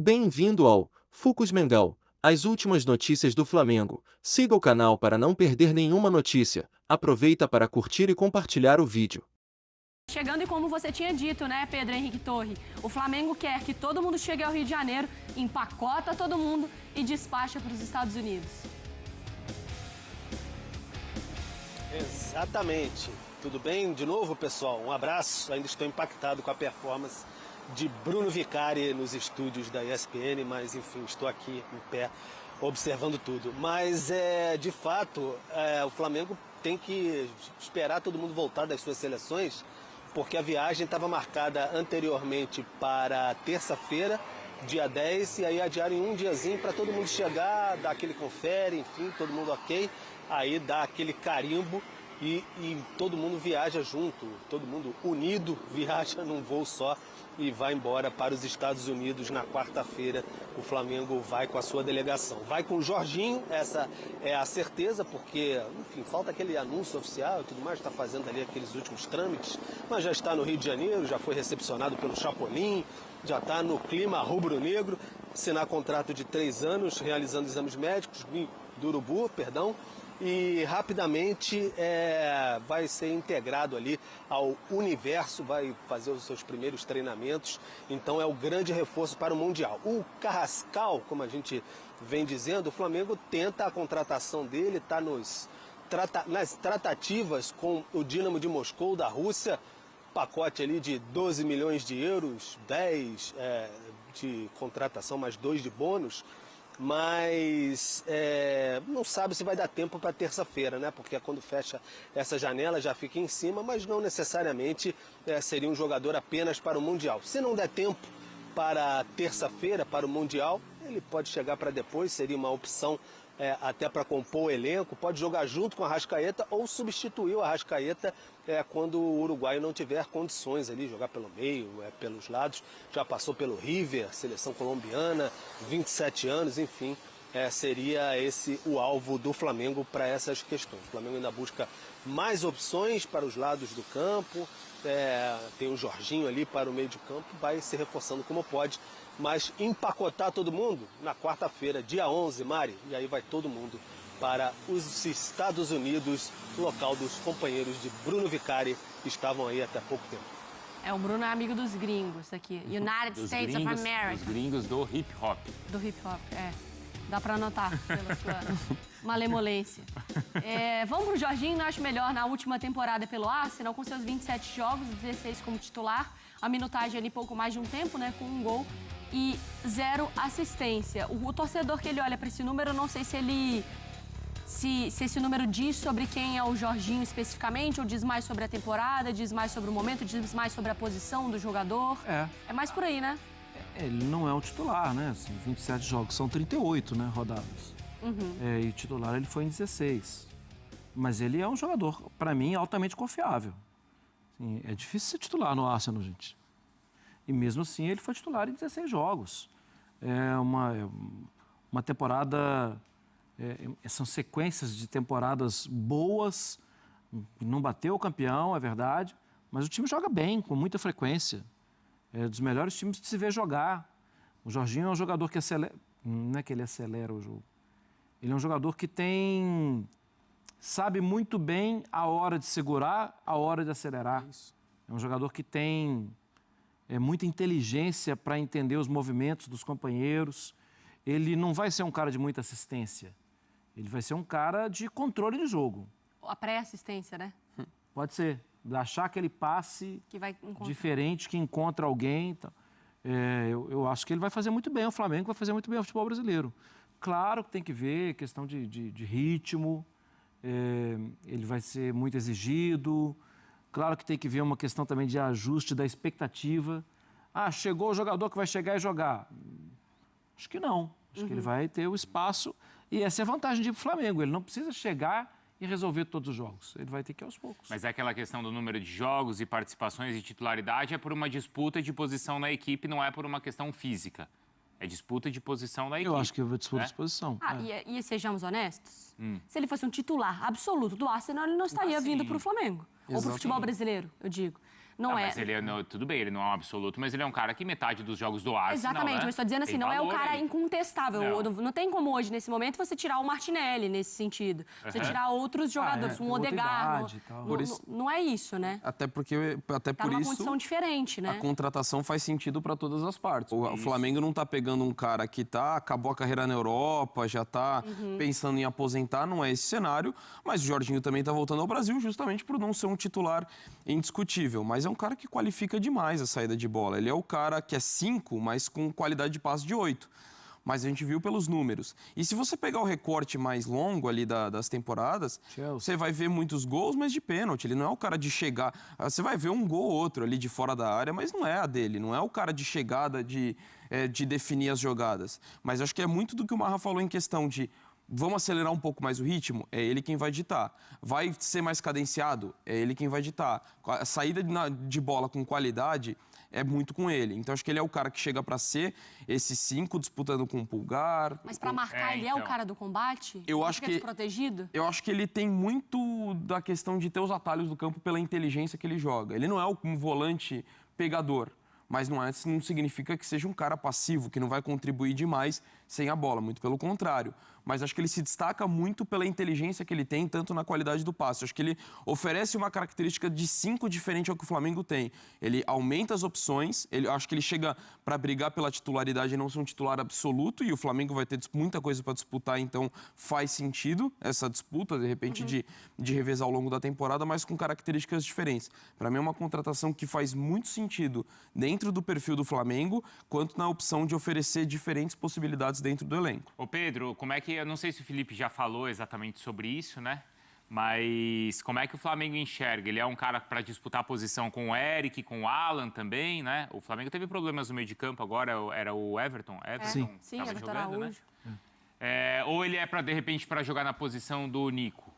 Bem-vindo ao Fucus Mengão, as últimas notícias do Flamengo. Siga o canal para não perder nenhuma notícia. Aproveita para curtir e compartilhar o vídeo. Chegando e como você tinha dito, né, Pedro Henrique Torre, o Flamengo quer que todo mundo chegue ao Rio de Janeiro, empacota todo mundo e despacha para os Estados Unidos. Exatamente. Tudo bem? De novo, pessoal, um abraço. Ainda estou impactado com a performance de Bruno Vicari nos estúdios da ESPN, mas enfim, estou aqui em pé observando tudo. Mas, de fato, o Flamengo tem que esperar todo mundo voltar das suas seleções, porque a viagem estava marcada anteriormente para terça-feira, dia 10, e aí adiaram em um diazinho para todo mundo chegar, dar aquele confere, enfim, todo mundo ok, aí dá aquele carimbo e todo mundo viaja junto, todo mundo unido viaja num voo só e vai embora para os Estados Unidos na quarta-feira. O Flamengo vai com a sua delegação. Vai com o Jorginho, essa é a certeza, porque, enfim, falta aquele anúncio oficial e tudo mais, está fazendo ali aqueles últimos trâmites, mas já está no Rio de Janeiro, já foi recepcionado pelo Chapolin, já está no clima rubro-negro, assinar contrato de 3 anos, realizando exames médicos, do Urubu, perdão, e rapidamente vai ser integrado ali ao universo, vai fazer os seus primeiros treinamentos, então é o grande reforço para o Mundial. O Carrascal, como a gente vem dizendo, o Flamengo tenta a contratação dele, está nas tratativas com o Dínamo de Moscou da Rússia, pacote ali de 12 milhões de euros, 10 de contratação, mais 2 de bônus, mas não sabe se vai dar tempo para terça-feira, né? Porque quando fecha essa janela já fica em cima, mas não necessariamente seria um jogador apenas para o Mundial. Se não der tempo para terça-feira, para o Mundial, ele pode chegar para depois, seria uma opção até para compor o elenco, pode jogar junto com a Arrascaeta ou substituir o Arrascaeta quando o uruguaio não tiver condições ali, jogar pelo meio, pelos lados. Já passou pelo River, seleção colombiana, 27 anos, enfim, seria esse o alvo do Flamengo para essas questões. O Flamengo ainda busca mais opções para os lados do campo, tem o Jorginho ali para o meio de campo, vai se reforçando como pode, mas empacotar todo mundo na quarta-feira, dia 11, Mari, e aí vai todo mundo para os Estados Unidos, local dos companheiros de Bruno Vicari, que estavam aí até pouco tempo. O Bruno é amigo dos gringos aqui, United States of America. Os gringos do hip hop. Do hip hop, dá para anotar pela sua malemolência. Vamos pro Jorginho, eu acho melhor, na última temporada pelo Arsenal, com seus 27 jogos, 16 como titular, a minutagem ali pouco mais de um tempo, né, com 1 gol e 0 assistência. O torcedor que ele olha para esse número, eu não sei se esse número diz sobre quem é o Jorginho especificamente, ou diz mais sobre a temporada, diz mais sobre o momento, diz mais sobre a posição do jogador. É mais por aí, né? Ele não é o titular, né? Assim, 27 jogos, são 38, né, rodadas. E o titular ele foi em 16. Mas ele é um jogador, para mim, altamente confiável. Assim, é difícil ser titular no Arsenal, gente. E mesmo assim ele foi titular em 16 jogos. É uma temporada... são sequências de temporadas boas. Não bateu o campeão, é verdade. Mas o time joga bem, com muita frequência. É dos melhores times de se ver jogar. O Jorginho é um jogador que acelera... Não é que ele acelera o jogo. Ele é um jogador que sabe muito bem a hora de segurar, a hora de acelerar. É um jogador que tem muita inteligência para entender os movimentos dos companheiros. Ele não vai ser um cara de muita assistência. Ele vai ser um cara de controle de jogo. A pré-assistência, né? Pode ser. Achar aquele passe que vai diferente, que encontra alguém. Então, eu acho que ele vai fazer muito bem. O Flamengo vai fazer muito bem o futebol brasileiro. Claro que tem que ver questão de ritmo. Ele vai ser muito exigido. Claro que tem que ver uma questão também de ajuste da expectativa. Chegou o jogador que vai chegar e jogar. Acho que não. Acho que ele vai ter o espaço. E essa é a vantagem de ir para o Flamengo. Ele não precisa chegar e resolver todos os jogos. Ele vai ter que ir aos poucos. Mas é aquela questão do número de jogos e participações e titularidade é por uma disputa de posição na equipe, não é por uma questão física. É disputa de posição na equipe. Eu acho que é disputa de posição. E sejamos honestos, se ele fosse um titular absoluto do Arsenal, ele não estaria vindo para o Flamengo. Ou para o futebol brasileiro, eu digo. Não é... Mas ele tudo bem, ele não é um absoluto, mas ele é um cara que metade dos jogos do Arsenal, Exatamente, né? mas estou dizendo assim, Tem não é o valor cara ali. incontestável. Não tem como hoje, nesse momento, você tirar o Martinelli nesse sentido. Você tirar outros jogadores, um outra Odegaard. idade e tal. Não é isso, né? Até por Tá numa isso, condição diferente, né? a contratação faz sentido para todas as partes. O Flamengo não tá pegando um cara que acabou a carreira na Europa, já tá pensando em aposentar, não é esse cenário. Mas o Jorginho também tá voltando ao Brasil justamente por não ser um titular indiscutível. Mas é um cara que qualifica demais a saída de bola. Ele é o cara que é 5, mas com qualidade de passe de 8. Mas a gente viu pelos números. E se você pegar o recorte mais longo ali das temporadas, você vai ver muitos gols, mas de pênalti. Ele não é o cara de chegar... Você vai ver um gol ou outro ali de fora da área, mas não é a dele. Não é o cara de chegada, de definir as jogadas. Mas acho que é muito do que o Marra falou em questão de... Vamos acelerar um pouco mais o ritmo? É ele quem vai ditar. Vai ser mais cadenciado? É ele quem vai ditar. A saída de bola com qualidade é muito com ele. Então, acho que ele é o cara que chega para ser esse 5 disputando com o Pulgar. Mas para marcar, ele é o cara do combate? Eu acho que é desprotegido? Eu acho que ele tem muito da questão de ter os atalhos do campo pela inteligência que ele joga. Ele não é um volante pegador. Mas não significa que seja um cara passivo, que não vai contribuir demais sem a bola, muito pelo contrário. Mas acho que ele se destaca muito pela inteligência que ele tem, tanto na qualidade do passe. Acho que ele oferece uma característica de 5 diferente ao que o Flamengo tem. Ele aumenta as opções, acho que ele chega para brigar pela titularidade e não ser um titular absoluto, e o Flamengo vai ter muita coisa para disputar, então faz sentido essa disputa, de repente, de revezar ao longo da temporada, mas com características diferentes. Para mim é uma contratação que faz muito sentido dentro do perfil do Flamengo, quanto na opção de oferecer diferentes possibilidades dentro do elenco. Ô Pedro, como é que... Eu não sei se o Felipe já falou exatamente sobre isso, né? Mas como é que o Flamengo enxerga? Ele é um cara para disputar a posição com o Eric, com o Alan também, né? O Flamengo teve problemas no meio de campo agora, era o Everton? Sim, Everton Araújo. Né? Ou ele é, de repente, para jogar na posição do Nico?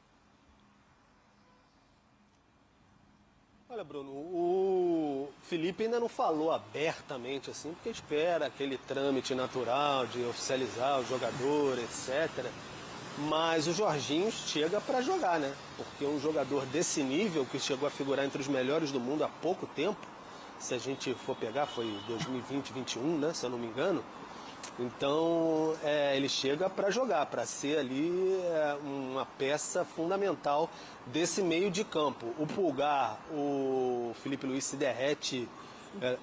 Olha, Bruno, o Felipe ainda não falou abertamente assim, porque espera aquele trâmite natural de oficializar o jogador, etc. Mas o Jorginho chega para jogar, né? Porque um jogador desse nível, que chegou a figurar entre os melhores do mundo há pouco tempo, se a gente for pegar, foi 2020, 2021, né? Se eu não me engano. Então, ele chega para jogar, para ser ali uma peça fundamental desse meio de campo. O Pulgar, o Felipe Luiz se derrete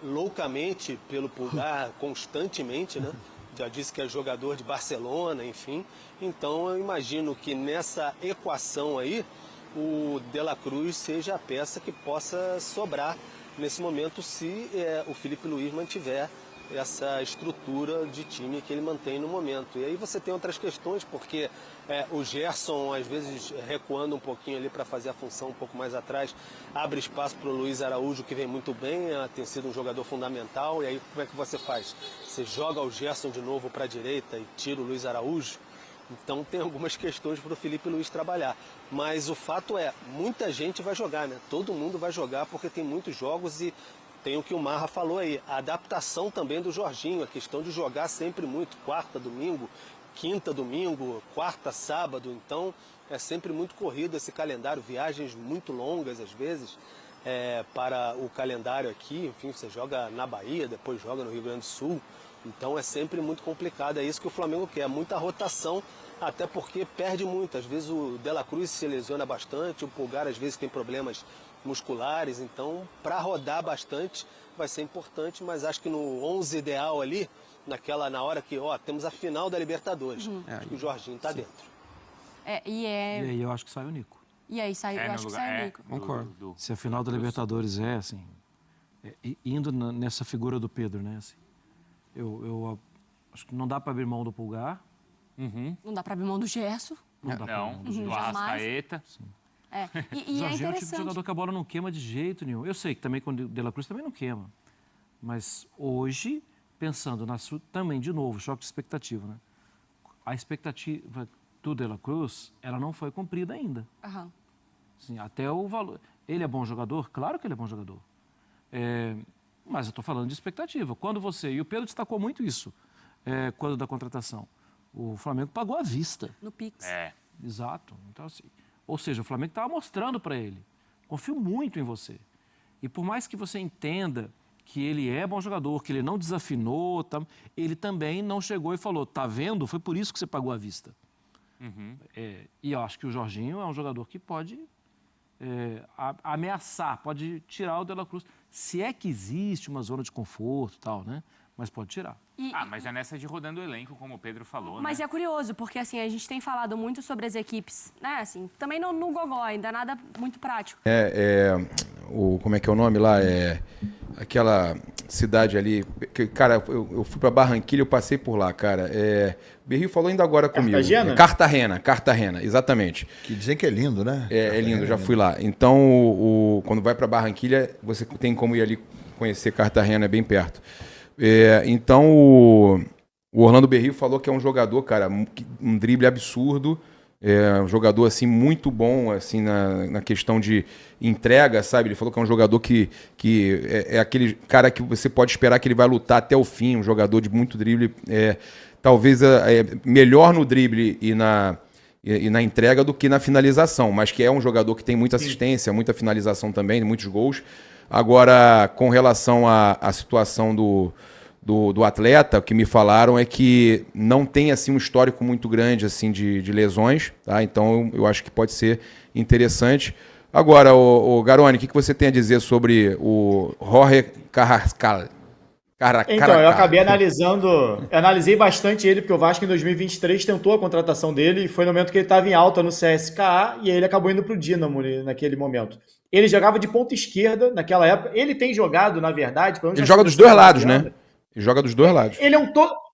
loucamente pelo Pulgar, constantemente, né? Já disse que é jogador de Barcelona, enfim. Então, eu imagino que nessa equação aí, o De La Cruz seja a peça que possa sobrar nesse momento se o Felipe Luiz mantiver essa estrutura de time que ele mantém no momento. E aí você tem outras questões, porque o Gerson, às vezes, recuando um pouquinho ali para fazer a função um pouco mais atrás, abre espaço para o Luiz Araújo, que vem muito bem, tem sido um jogador fundamental. E aí como é que você faz? Você joga o Gerson de novo para a direita e tira o Luiz Araújo? Então tem algumas questões para o Felipe Luiz trabalhar. Mas o fato é, muita gente vai jogar, né? Todo mundo vai jogar porque tem muitos jogos e tem o que o Marra falou aí, a adaptação também do Jorginho, a questão de jogar sempre muito, quarta, domingo, quinta, domingo, quarta, sábado. Então é sempre muito corrido esse calendário, viagens muito longas às vezes para o calendário aqui. Enfim, você joga na Bahia, depois joga no Rio Grande do Sul. Então é sempre muito complicado, é isso que o Flamengo quer, muita rotação, até porque perde muito. Às vezes o De La Cruz se lesiona bastante, o Pulgar às vezes tem problemas musculares, então para rodar bastante vai ser importante, mas acho que no 11 ideal ali, na hora que temos a final da Libertadores, acho que o Jorginho está dentro. E aí eu acho que sai o Nico. E aí eu acho que sai o Nico. Concordo. Se a final da Libertadores assim, indo nessa figura do Pedro, né? Assim, eu acho que não dá para abrir mão do Pulgar. Não dá para abrir mão do Gerson. Não dá pra abrir mão do Gerson. Do Arrascaeta. E é Jorginho é o tipo de interessante. jogador que a bola não queima de jeito nenhum. Eu sei que também com o De La Cruz também não queima. Mas hoje, pensando também, de novo, choque de expectativa, né? A expectativa do De La Cruz, ela não foi cumprida ainda. Assim, até o valor... Ele é bom jogador? Claro que ele é bom jogador. Mas eu estou falando de expectativa. Quando você... E o Pedro destacou muito isso, quando da contratação. O Flamengo pagou à vista. No Pix. Exato. Então, assim... Ou seja, o Flamengo estava mostrando para ele. Confio muito em você. E por mais que você entenda que ele é bom jogador, que ele não desafinou, ele também não chegou e falou, tá vendo? Foi por isso que você pagou à vista. E eu acho que o Jorginho é um jogador que pode ameaçar, pode tirar o De La Cruz. Se é que existe uma zona de conforto e tal, né? Mas pode tirar. Mas é nessa de rodando o elenco, como o Pedro falou, Mas né? é curioso, porque assim, a gente tem falado muito sobre as equipes, né? Assim, também no gogó, ainda nada muito prático. Como é que é o nome lá? Aquela cidade ali. Cara, eu fui pra Barranquilha, eu passei por lá, cara. O Berrio falou ainda agora comigo. Cartagena, exatamente. Que dizem que é lindo, né? É lindo, já fui lá. Então, quando vai pra Barranquilha, você tem como ir ali conhecer Cartagena, é bem perto. Então, o Orlando Berrio falou que é um jogador, cara, um drible absurdo. Um jogador, assim, muito bom, assim, na questão de entrega, sabe? Ele falou que é um jogador que é aquele cara que você pode esperar que ele vai lutar até o fim, um jogador de muito drible, talvez melhor no drible e na entrega do que na finalização, mas que é um jogador que tem muita assistência, muita finalização também, muitos gols. Agora, com relação à situação do atleta, o que me falaram é que não tem assim um histórico muito grande assim de lesões, tá? Então eu acho que pode ser interessante. Agora, o Garoni, o que você tem a dizer sobre o Jorge Carrascal? Então, eu acabei analisei bastante ele, porque o Vasco em 2023 tentou a contratação dele e foi no momento que ele estava em alta no CSKA e aí ele acabou indo para o Dínamo naquele momento. Ele jogava de ponta esquerda naquela época. Ele tem jogado, na verdade... Ele joga dos dois lados, né? Ele joga dos dois lados. Ele é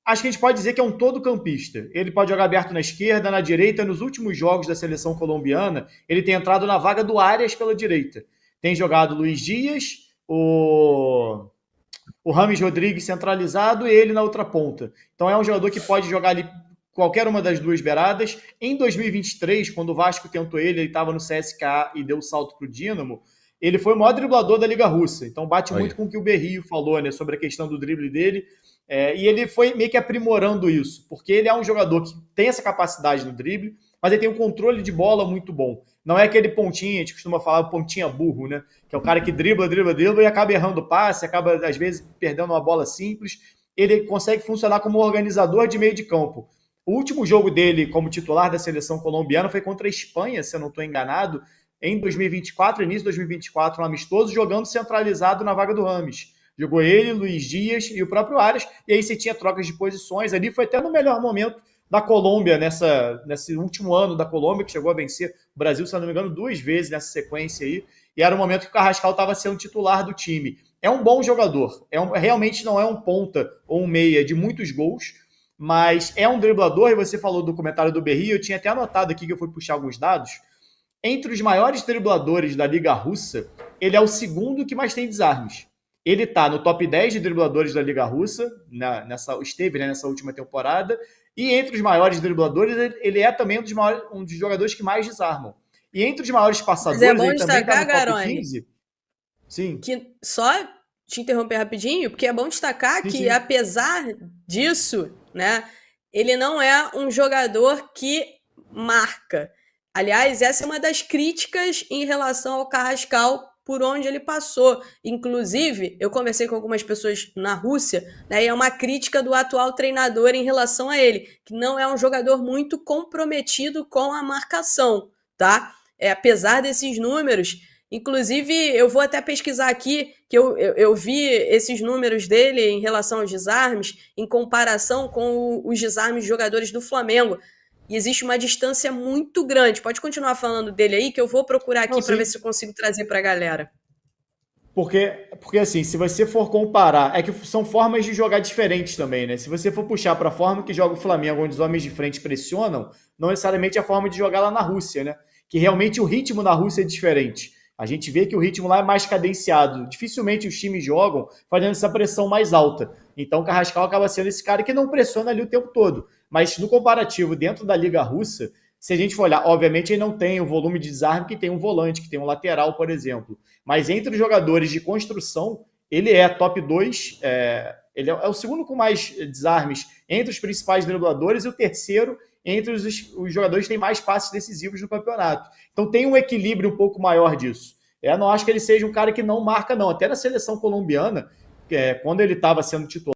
acho que a gente pode dizer que é um todo-campista. Ele pode jogar aberto na esquerda, na direita. Nos últimos jogos da seleção colombiana, ele tem entrado na vaga do Arias pela direita. Tem jogado Luiz Dias, o Rames Rodrigues centralizado e ele na outra ponta. Então é um jogador que pode jogar ali qualquer uma das duas beiradas. Em 2023, quando o Vasco tentou ele estava no CSKA e deu o salto para o Dínamo, ele foi o maior driblador da Liga Russa. Então bate muito com o que o Berrio falou, né, sobre a questão do drible dele. E ele foi meio que aprimorando isso, porque ele é um jogador que tem essa capacidade no drible, mas ele tem um controle de bola muito bom. Não é aquele pontinha, a gente costuma falar pontinha burro, né? Que é o cara que dribla e acaba errando o passe, acaba, às vezes, perdendo uma bola simples. Ele consegue funcionar como organizador de meio de campo. O último jogo dele como titular da seleção colombiana foi contra a Espanha, se eu não estou enganado, em 2024, início de 2024, um amistoso, jogando centralizado na vaga do Rames. Jogou ele, Luiz Dias e o próprio Arias, e aí você tinha trocas de posições ali. Foi até no melhor momento da Colômbia, nesse último ano da Colômbia, que chegou a vencer o Brasil, se não me engano, 2 vezes nessa sequência aí, e era o momento que o Carrascal estava sendo titular do time. É um bom jogador, realmente não é um ponta ou um meia de muitos gols, mas é um driblador, e você falou do comentário do Berrio, eu tinha até anotado aqui que eu fui puxar alguns dados. Entre os maiores dribladores da Liga Russa, ele é o segundo que mais tem desarmes. Ele está no top 10 de dribladores da Liga Russa, esteve nessa última temporada, e entre os maiores dribladores, ele é também um dos jogadores que mais desarmam. E entre os maiores passadores, mas é bom ele também destacar, está no top Garoni, 15. Sim. Que só te interromper rapidinho, porque é bom destacar que, apesar disso, né, ele não é um jogador que marca. Aliás, essa é uma das críticas em relação ao Carrascal, por onde ele passou. Inclusive, eu conversei com algumas pessoas na Rússia, né, e é uma crítica do atual treinador em relação a ele, que não é um jogador muito comprometido com a marcação, tá? Apesar desses números, inclusive, eu vou até pesquisar aqui, que eu vi esses números dele em relação aos desarmes, em comparação com os desarmes de jogadores do Flamengo. E existe uma distância muito grande. Pode continuar falando dele aí, que eu vou procurar aqui para ver se eu consigo trazer para a galera. Porque assim, se você for comparar, é que são formas de jogar diferentes também, né? Se você for puxar para a forma que joga o Flamengo, onde os homens de frente pressionam, não necessariamente a forma de jogar lá na Rússia, né? Que realmente o ritmo na Rússia é diferente. A gente vê que o ritmo lá é mais cadenciado. Dificilmente os times jogam fazendo essa pressão mais alta. Então o Carrascal acaba sendo esse cara que não pressiona ali o tempo todo. Mas no comparativo, dentro da Liga Russa, se a gente for olhar, obviamente ele não tem o volume de desarme que tem um volante, que tem um lateral, por exemplo. Mas entre os jogadores de construção, ele é top 2, ele é o segundo com mais desarmes entre os principais dribladores e o terceiro entre os jogadores que têm mais passes decisivos no campeonato. Então tem um equilíbrio um pouco maior disso. Não acho que ele seja um cara que não marca, não. Até na seleção colombiana, quando ele estava sendo titular,